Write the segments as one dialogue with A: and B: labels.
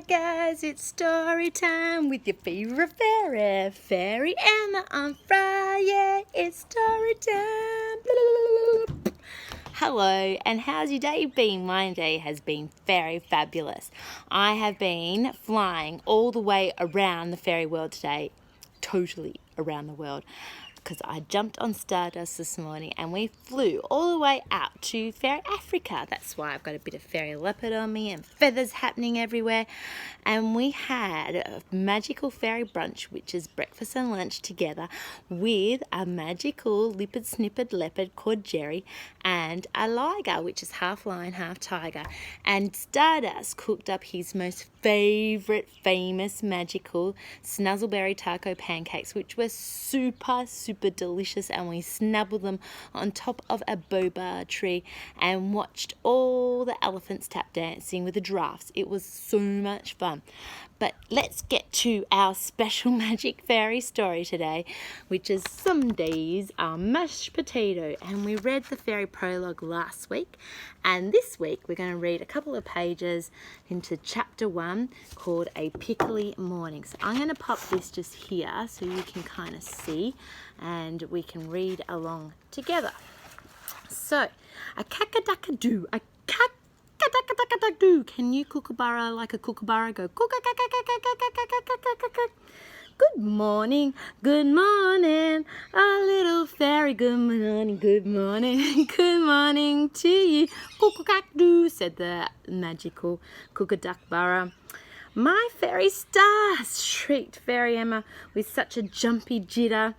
A: guys, it's story time with your favourite fairy, Faery Emma on Friday. It's story time. Hello, and how's your day been? My day has been very fabulous. I have been flying all the way around the fairy world today, totally around the world, because I jumped on Stardust this morning and we flew all the way out to Fairy Africa. That's why I've got a bit of fairy leopard on me and feathers happening everywhere. And we had a magical fairy brunch, which is breakfast and lunch together, with a magical lipid-snippered leopard called Jerry and a liger, which is half lion, half tiger. And Stardust cooked up his most favourite famous magical snuzzleberry taco pancakes, which were super delicious, and we snuggled them on top of a boba tree and watched all the elephants tap dancing with the giraffes. It was so much fun. But let's get to our special magic fairy story today, which is Some Days Are Mashed Potato. And we read the fairy prologue last week, and this week we're going to read a couple of pages into chapter 1 called A Pickley Morning. So I'm going to pop this just here so you can kind of see and we can read along together. So, a cackadacadoo, a cackadacadacadoo. Can you kookaburra like a kookaburra? Go kookaburra. Good morning, a little fairy. Good morning, good morning to you. Cookadoo, said the magical kookaduckburra. My fairy stars, shrieked Faery Emma with such a jumpy jitter.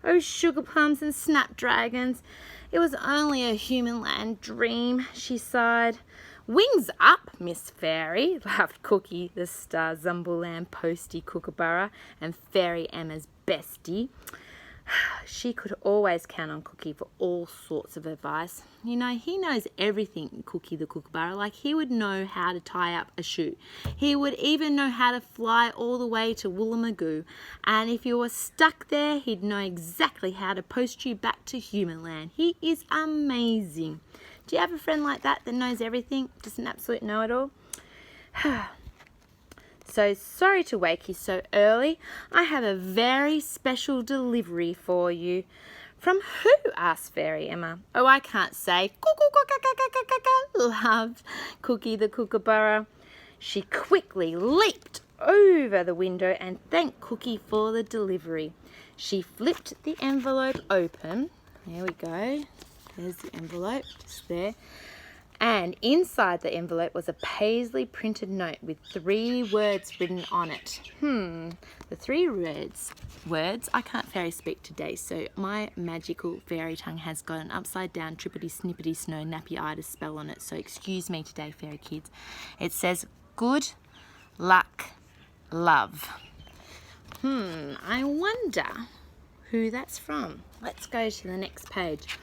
A: Oh, sugar plums and snapdragons. It was only a human land dream, she sighed. Wings up, Miss Fairy, laughed Kookie, the star Zumbuland postie kookaburra and Faery Emma's bestie. She could always count on Kookie for all sorts of advice. You know, he knows everything, Kookie the kookaburra. Like, he would know how to tie up a shoe. He would even know how to fly all the way to Woolloomoogoo. And if you were stuck there, he'd know exactly how to post you back to human land. He is amazing. Do you have a friend like that knows everything? Just an absolute know-it-all? So sorry to wake you so early. I have a very special delivery for you. From who? Asked Faery Emma. Oh, I can't say. Laughed Kookie the kookaburra. She quickly leaped over the window and thanked Kookie for the delivery. She flipped the envelope open. There we go. There's the envelope, just there. And inside the envelope was a paisley printed note with 3 words written on it. The 3 words, I can't fairy speak today, so my magical fairy tongue has got an upside down trippity snippety snow nappy-itis spell on it, so excuse me today, fairy kids. It says, good luck, love. I wonder who that's from. Let's go to the next page.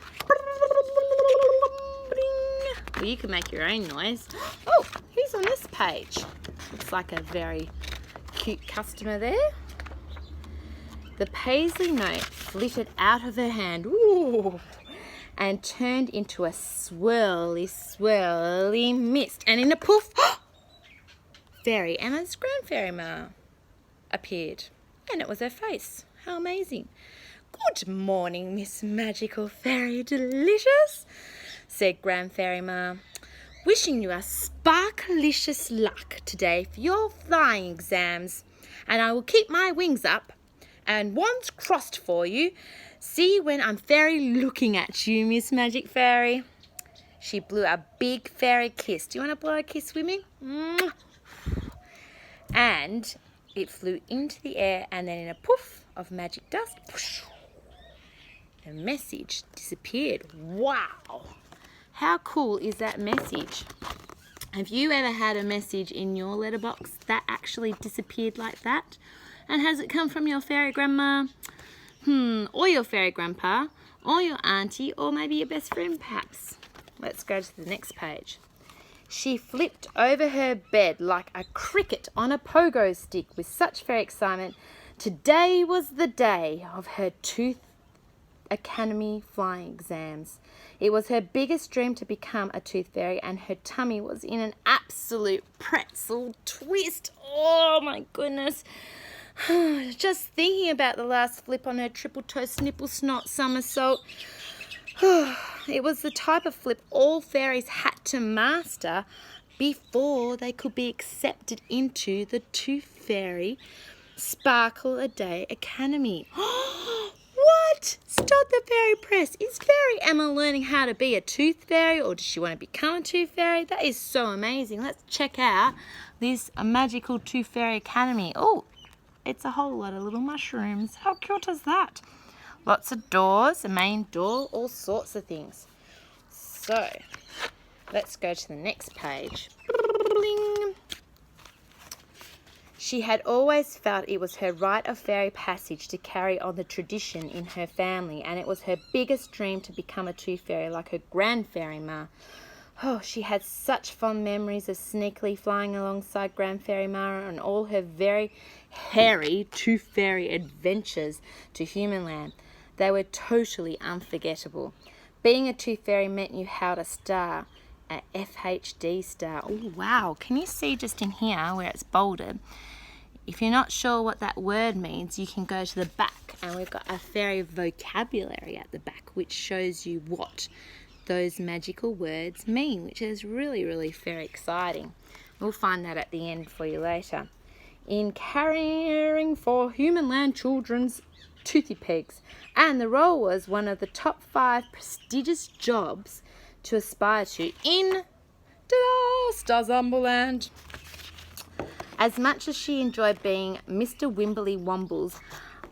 A: Well, you can make your own noise. Oh, who's on this page? Looks like a very cute customer there. The paisley note flitted out of her hand, and turned into a swirly mist. And in a poof, Faery Emma's grandfairy appeared. And it was her face. How amazing. Good morning, Miss Magical Fairy Delicious, said Grandfairy Ma. Wishing you a sparklicious luck today for your flying exams, and I will keep my wings up and wands crossed for you. See when I'm fairy looking at you, Miss Magic Fairy. She blew a big fairy kiss. Do you want to blow a kiss with me? And it flew into the air, and then in a poof of magic dust, the message disappeared. Wow! How cool is that message? Have you ever had a message in your letterbox that actually disappeared like that? And has it come from your fairy grandma? Or your fairy grandpa? Or your auntie? Or maybe your best friend, perhaps? Let's go to the next page. She flipped over her bed like a cricket on a pogo stick with such fairy excitement. Today was the day of her Academy flying exams. It was her biggest dream to become a tooth fairy, and her tummy was in an absolute pretzel twist. Oh my goodness. Just thinking about the last flip on her triple toe snipple snot somersault. It was the type of flip all fairies had to master before they could be accepted into the Tooth Fairy Sparkle a Day Academy. What? Stop the fairy press. Is Faery Emma learning how to be a tooth fairy, or does she want to become a tooth fairy? That is so amazing. Let's check out this magical Tooth Fairy Academy. Oh, it's a whole lot of little mushrooms. How cute is that? Lots of doors, a main door, all sorts of things. So, let's go to the next page. Bling. She had always felt it was her rite of fairy passage to carry on the tradition in her family, and it was her biggest dream to become a tooth fairy like her grand fairy ma. Oh, she had such fond memories of sneakily flying alongside Grand Fairy Mara and all her very hairy tooth fairy adventures to Humanland. They were totally unforgettable. Being a tooth fairy meant you held a star, a FHD star. Oh, wow. Can you see just in here where it's bolded? If you're not sure what that word means, you can go to the back, and we've got a fairy vocabulary at the back which shows you what those magical words mean, which is really, really very exciting. We'll find that at the end for you later. In caring for Humanland children's toothy pegs, and the role was one of the top 5 prestigious jobs to aspire to in Starzumberland. As much as she enjoyed being Mr. Wimberly Womble's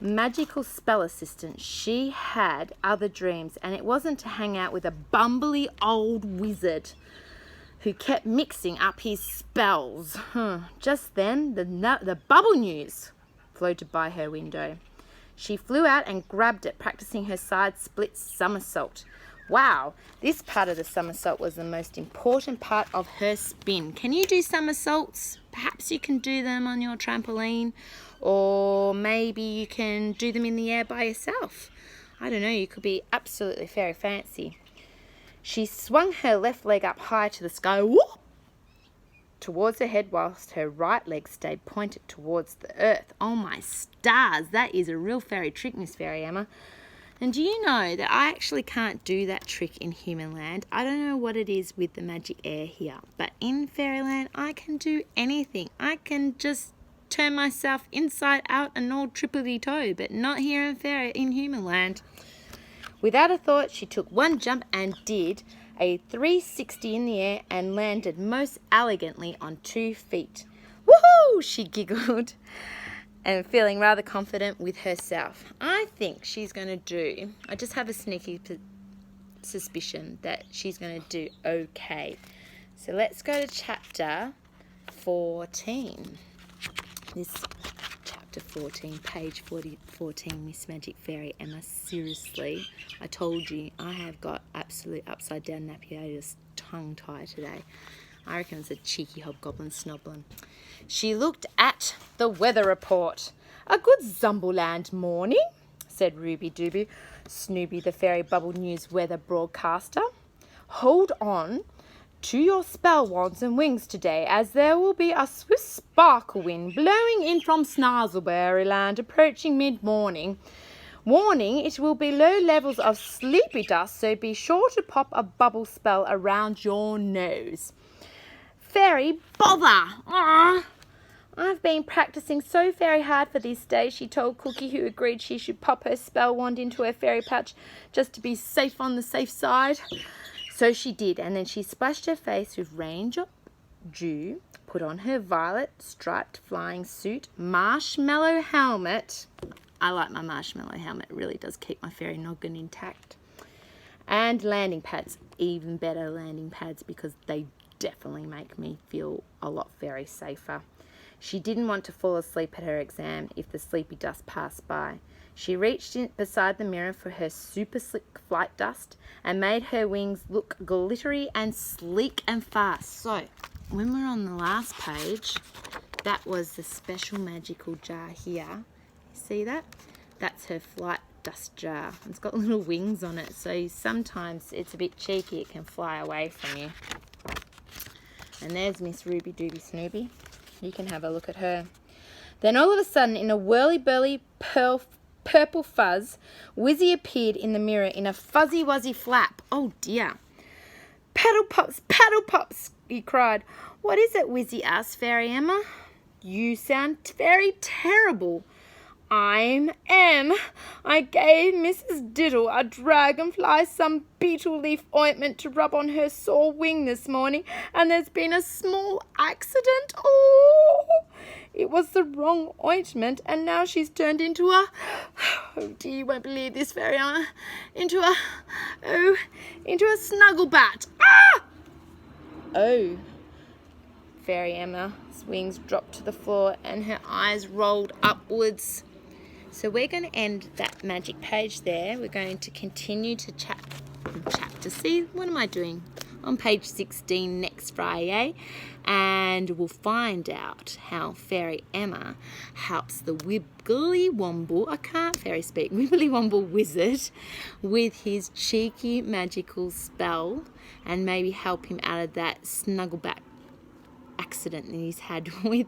A: magical spell assistant, she had other dreams, and it wasn't to hang out with a bumbly old wizard who kept mixing up his spells. Just then, the bubble news floated by her window. She flew out and grabbed it, practicing her side split somersault. Wow, this part of the somersault was the most important part of her spin. Can you do somersaults? Perhaps you can do them on your trampoline, or maybe you can do them in the air by yourself. I don't know, you could be absolutely very fancy. She swung her left leg up high to the sky, whoop, towards her head, whilst her right leg stayed pointed towards the earth. Oh my stars, that is a real fairy trick, Miss Faery Emma. And do you know that I actually can't do that trick in Humanland? I don't know what it is with the magic air here, but in Fairyland I can do anything. I can just turn myself inside out and all trippity-toe, but not here in Humanland. Without a thought, she took one jump and did a 360 in the air and landed most elegantly on 2 feet. Woohoo! She giggled, and feeling rather confident with herself. I think she's going to do, I just have a sneaky suspicion that she's going to do okay. So let's go to chapter 14. This chapter 14, page 14, Miss Magic Fairy Emma. Seriously, I told you, I have got absolute upside down nappy tongue tie today. I reckon it's a cheeky hobgoblin snobbling. She looked at the weather report. A good Zumberland morning, said Ruby Dooby, Snoopy the Fairy Bubble News weather broadcaster. Hold on to your spell wands and wings today, as there will be a swift sparkle wind blowing in from Snazzleberryland approaching mid-morning. Warning, it will be low levels of sleepy dust, so be sure to pop a bubble spell around your nose. Fairy bother! I've been practicing so very hard for this day, she told Kookie, who agreed she should pop her spell wand into her fairy pouch just to be safe on the safe side. So she did, and then she splashed her face with raindrop dew, put on her violet striped flying suit, marshmallow helmet. I like my marshmallow helmet, it really does keep my fairy noggin intact. And landing pads, even better landing pads, because they definitely make me feel a lot very safer. She didn't want to fall asleep at her exam if the sleepy dust passed by. She reached in beside the mirror for her super slick flight dust and made her wings look glittery and sleek and fast. So, when we're on the last page, that was the special magical jar here. You see that? That's her flight dust jar. It's got little wings on it, so sometimes it's a bit cheeky. It can fly away from you. And there's Miss Ruby Dooby Snoopy. You can have a look at her. Then all of a sudden, in a whirly-burly purple fuzz, Wizzy appeared in the mirror in a fuzzy-wuzzy flap. Oh dear. Paddle pops, he cried. What is it, Wizzy asked Fairy Emma. You sound very terrible. I gave Mrs. Diddle a dragonfly some beetle leaf ointment to rub on her sore wing this morning, and there's been a small accident. Oh, it was the wrong ointment, and now she's turned into a, oh dear, you won't believe this, Fairy Emma, into a snuggle bat. Ah! Oh. Fairy Emma's wings dropped to the floor and her eyes rolled upwards. So we're going to end that magic page there. We're going to continue to chapter. See, what am I doing? On page 16 next Friday. And we'll find out how Fairy Emma helps the Wibbly Womble, I can't fairy speak, Wibbly Womble wizard with his cheeky magical spell, and maybe help him out of that snuggleback accident that he's had with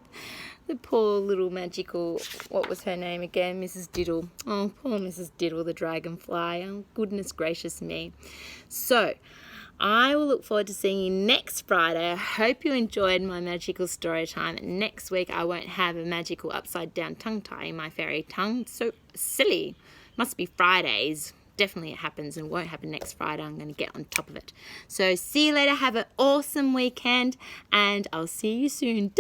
A: the poor little magical, what was her name again, Mrs. Diddle. Oh, poor Mrs. Diddle, the dragonfly. Oh, goodness gracious me. So, I will look forward to seeing you next Friday. I hope you enjoyed my magical story time. Next week, I won't have a magical upside down tongue tie in my fairy tongue. So silly. Must be Fridays. Definitely it happens and won't happen next Friday. I'm going to get on top of it. So see you later. Have an awesome weekend and I'll see you soon.